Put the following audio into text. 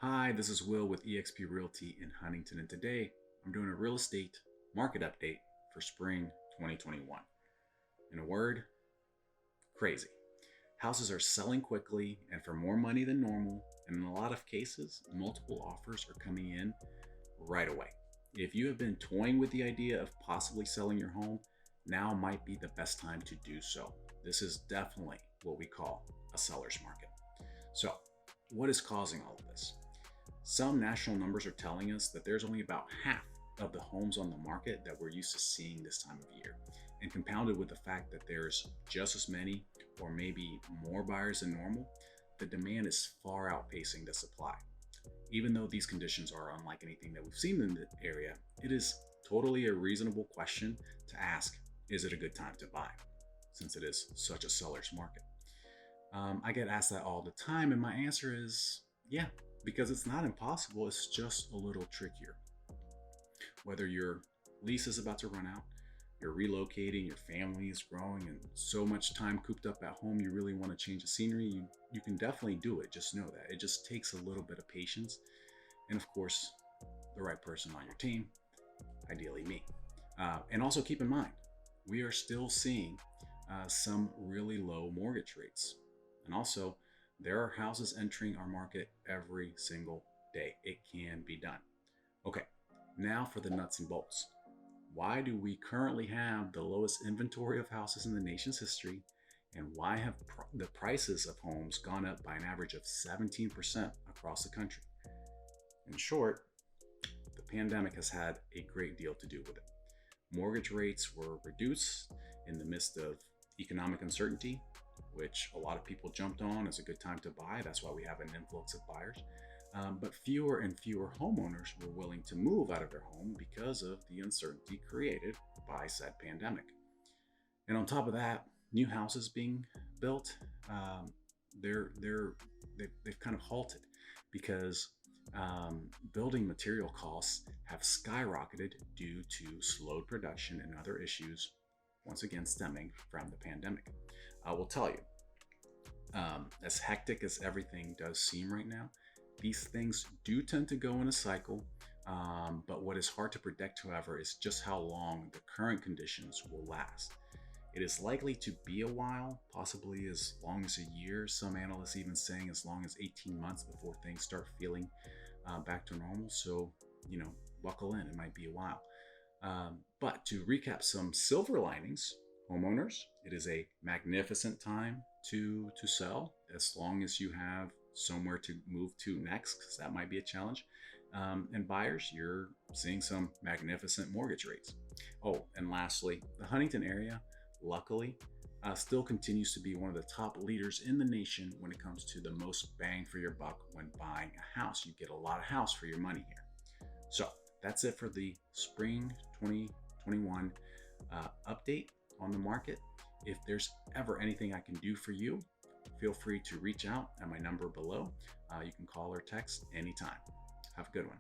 Hi, this is Will with eXp Realty in Huntington, and today I'm doing a real estate market update for spring 2021. In a word, crazy. Houses are selling quickly and for more money than normal, and in a lot of cases, multiple offers are coming in right away. If you have been toying with the idea of possibly selling your home, now might be the best time to do so. This is definitely what we call a seller's market. So, what is causing all of this? Some national numbers are telling us that there's only about half of the homes on the market that we're used to seeing this time of year. And compounded with the fact that there's just as many or maybe more buyers than normal, the demand is far outpacing the supply. Even though these conditions are unlike anything that we've seen in the area, it is totally a reasonable question to ask, is it a good time to buy? Since it is such a seller's market. I get asked that all the time, and my answer is yeah, because it's not impossible, it's just a little trickier. Whether your lease is about to run out, you're relocating, your family is growing, and so much time cooped up at home, you really want to change the scenery, you can definitely do it. Just know that. It just takes a little bit of patience. And of course, the right person on your team, ideally me. And also keep in mind, we are still seeing some really low mortgage rates. And also, there are houses entering our market every single day. It can be done. Okay, now for the nuts and bolts. Why do we currently have the lowest inventory of houses in the nation's history? And why have the prices of homes gone up by an average of 17% across the country? In short, the pandemic has had a great deal to do with it. Mortgage rates were reduced in the midst of economic uncertainty, which a lot of people jumped on as a good time to buy. That's why we have an influx of buyers. But fewer and fewer homeowners were willing to move out of their home because of the uncertainty created by said pandemic. And on top of that, new houses being built, they've kind of halted because building material costs have skyrocketed due to slowed production and other issues, once again stemming from the pandemic. I will tell you, as hectic as everything does seem right now, these things do tend to go in a cycle, but what is hard to predict, however, is just how long the current conditions will last. It is likely to be a while, possibly as long as a year. Some analysts even saying as long as 18 months before things start feeling back to normal. So, buckle in, it might be a while. But to recap some silver linings, homeowners, it is a magnificent time to sell as long as you have somewhere to move to next, because that might be a challenge. And buyers, you're seeing some magnificent mortgage rates. Oh, and lastly, the Huntington area, luckily, still continues to be one of the top leaders in the nation when it comes to the most bang for your buck when buying a house. You get a lot of house for your money here. So that's it for the spring 2021 update on the market. If there's ever anything I can do for you, feel free to reach out at my number below. You can call or text anytime. Have a good one.